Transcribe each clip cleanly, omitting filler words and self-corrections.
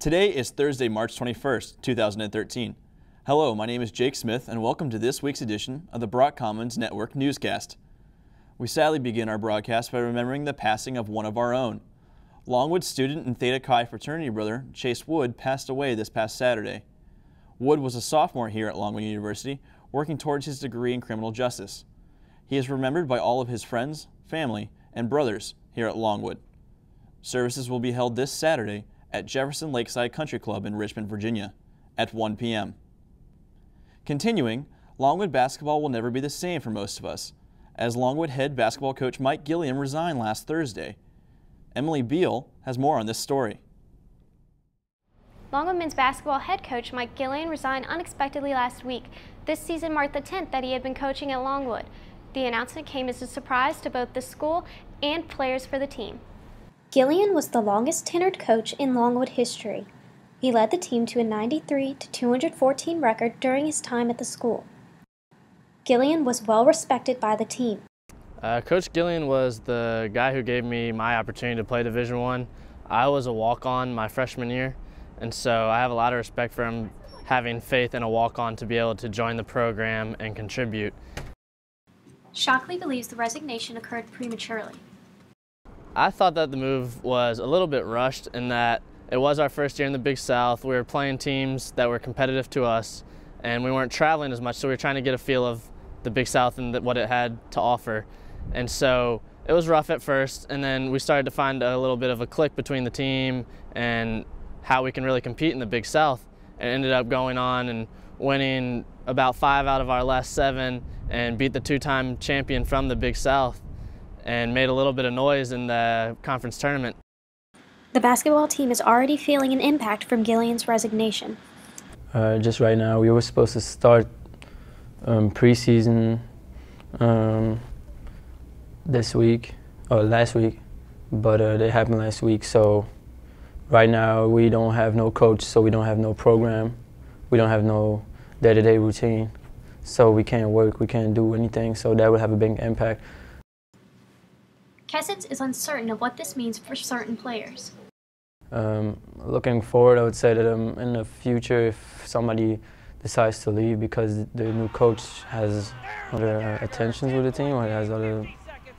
Today is Thursday, March 21st, 2013. Hello, my name is Jake Smith, and welcome to this week's edition of the Brock Commons Network newscast. We sadly begin our broadcast by remembering the passing of one of our own. Longwood student and Theta Chi fraternity brother Chase Wood passed away this past Saturday. Wood was a sophomore here at Longwood University, working towards his degree in criminal justice. He is remembered by all of his friends, family, and brothers here at Longwood. Services will be held this Saturday at Jefferson Lakeside Country Club in Richmond, Virginia, at 1 p.m. Continuing, Longwood basketball will never be the same for most of us, as Longwood head basketball coach Mike Gilliam resigned last Thursday. Emily Beall has more on this story. Longwood men's basketball head coach Mike Gilliam resigned unexpectedly last week. This season marked the 10th that he had been coaching at Longwood. The announcement came as a surprise to both the school and players for the team. Gilliam was the longest tenured coach in Longwood history. He led the team to a 93-214 record during his time at the school. Gilliam was well respected by the team. Coach Gilliam was the guy who gave me my opportunity to play Division I. I was a walk-on my freshman year, and so I have a lot of respect for him having faith in a walk-on to be able to join the program and contribute. Shockley believes the resignation occurred prematurely. I thought that the move was a little bit rushed in that it was our first year in the Big South. We were playing teams that were competitive to us, and we weren't traveling as much, so we were trying to get a feel of the Big South and what it had to offer. And so it was rough at first, and then we started to find a little bit of a click between the team and how we can really compete in the Big South, and ended up going on and winning about 5 out of our last 7 and beat the 2-time champion from the Big South and made a little bit of noise in the conference tournament. The basketball team is already feeling an impact from Gilliam's resignation. Just right now, we were supposed to start preseason this week, or last week, but they happened last week. So right now, we don't have no coach, so we don't have no program. We don't have no day-to-day routine. So we can't work, we can't do anything, so that would have a big impact. Kessitz is uncertain of what this means for certain players. Looking forward, I would say that in the future, if somebody decides to leave because the new coach has other intentions with the team, or has other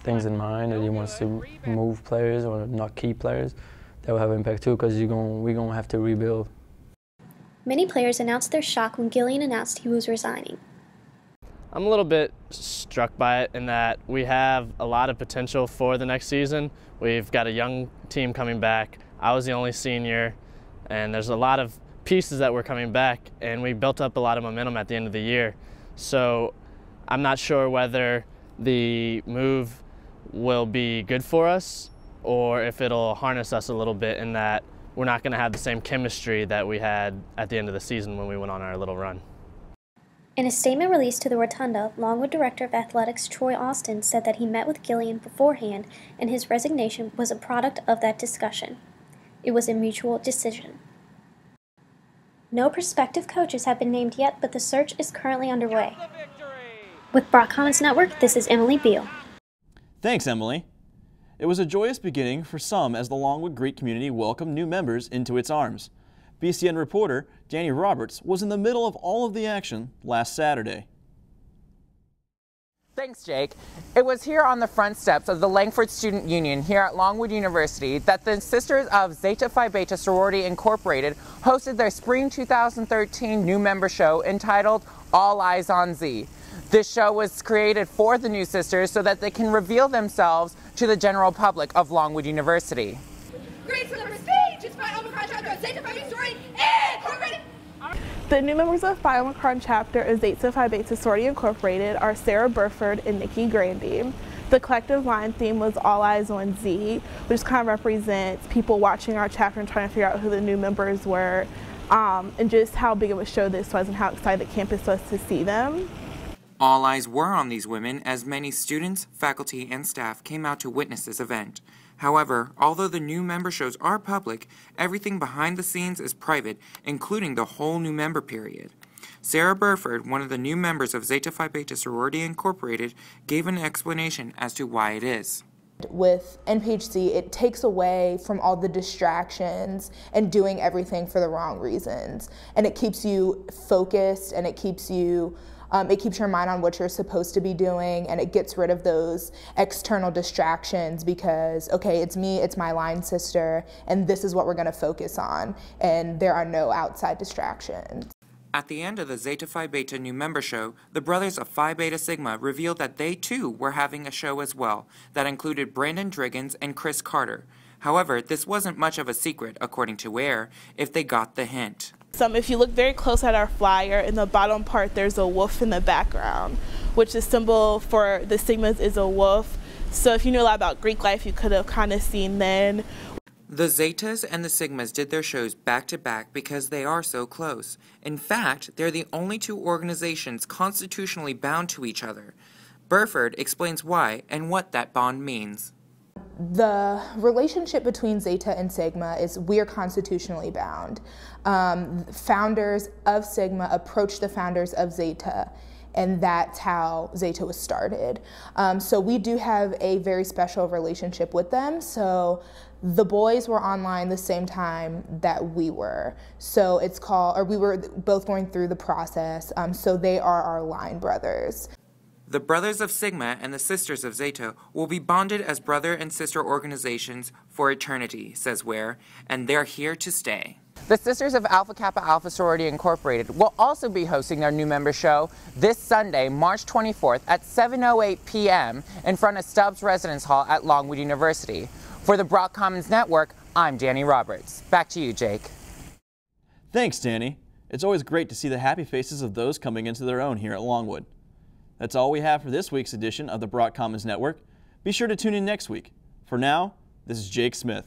things in mind, that he wants to move players or not keep players, that will have an impact too, because we're going to have to rebuild. Many players announced their shock when Gilliam announced he was resigning. I'm a little bit struck by it in that we have a lot of potential for the next season. We've got a young team coming back. I was the only senior, and there's a lot of pieces that were coming back, and we built up a lot of momentum at the end of the year. So I'm not sure whether the move will be good for us or if it'll harness us a little bit in that we're not going to have the same chemistry that we had at the end of the season when we went on our little run. In a statement released to the Rotunda, Longwood Director of Athletics Troy Austin said that he met with Gilliam beforehand and his resignation was a product of that discussion. It was a mutual decision. No prospective coaches have been named yet, but the search is currently underway. With Brock Commons Network, this is Emily Beall. Thanks, Emily. It was a joyous beginning for some as the Longwood Greek community welcomed new members into its arms. BCN reporter Dani Roberts was in the middle of all of the action last Saturday. Thanks, Jake. It was here on the front steps of the Langford Student Union here at Longwood University that the Sisters of Zeta Phi Beta Sorority Incorporated hosted their spring 2013 new member show entitled All Eyes on Z. This show was created for the new sisters so that they can reveal themselves to the general public of Longwood University. Great celebrity speech is by Omicron chapter of Zeta Phi Beta Sorority Incorporated. The new members of Phi Omicron chapter of Zeta Phi Beta Sorority Incorporated are Sarah Burford and Nikki Grandy. The collective line theme was All Eyes on Z, which kind of represents people watching our chapter and trying to figure out who the new members were, and just how big of a show this was and how excited the campus was to see them. All eyes were on these women as many students, faculty, and staff came out to witness this event. However, although the new member shows are public, everything behind the scenes is private, including the whole new member period. Sarah Burford, one of the new members of Zeta Phi Beta Sorority Incorporated, gave an explanation as to why it is. And with NPHC, it takes away from all the distractions and doing everything for the wrong reasons. And it keeps you focused, and it keeps you it keeps your mind on what you're supposed to be doing, and it gets rid of those external distractions because, okay, it's me, it's my line sister, and this is what we're going to focus on, and there are no outside distractions. At the end of the Zeta Phi Beta new member show, the brothers of Phi Beta Sigma revealed that they too were having a show as well that included Brandon Driggins and Chris Carter. However, this wasn't much of a secret, according to Air, if they got the hint. If you look very close at our flyer, in the bottom part there's a wolf in the background, which the symbol for the Sigmas is a wolf. So if you knew a lot about Greek life, you could have kind of seen then. The Zetas and the Sigmas did their shows back to back because they are so close. In fact, they're the only two organizations constitutionally bound to each other. Burford explains why and what that bond means. The relationship between Zeta and Sigma is we're constitutionally bound. Founders of Sigma approached the founders of Zeta, and that's how Zeta was started. So we do have a very special relationship with them. So the boys were online the same time that we were. So it's called, or we were both going through the process. So they are our line brothers. The Brothers of Sigma and the Sisters of Zeta will be bonded as brother and sister organizations for eternity, says Ware, and they're here to stay. The Sisters of Alpha Kappa Alpha Sorority Incorporated will also be hosting their new member show this Sunday, March 24th at 7:08 p.m. in front of Stubbs Residence Hall at Longwood University. For the Brock Commons Network, I'm Dani Roberts. Back to you, Jake. Thanks, Dani. It's always great to see the happy faces of those coming into their own here at Longwood. That's all we have for this week's edition of the Brock Commons Network. Be sure to tune in next week. For now, this is Jake Smith.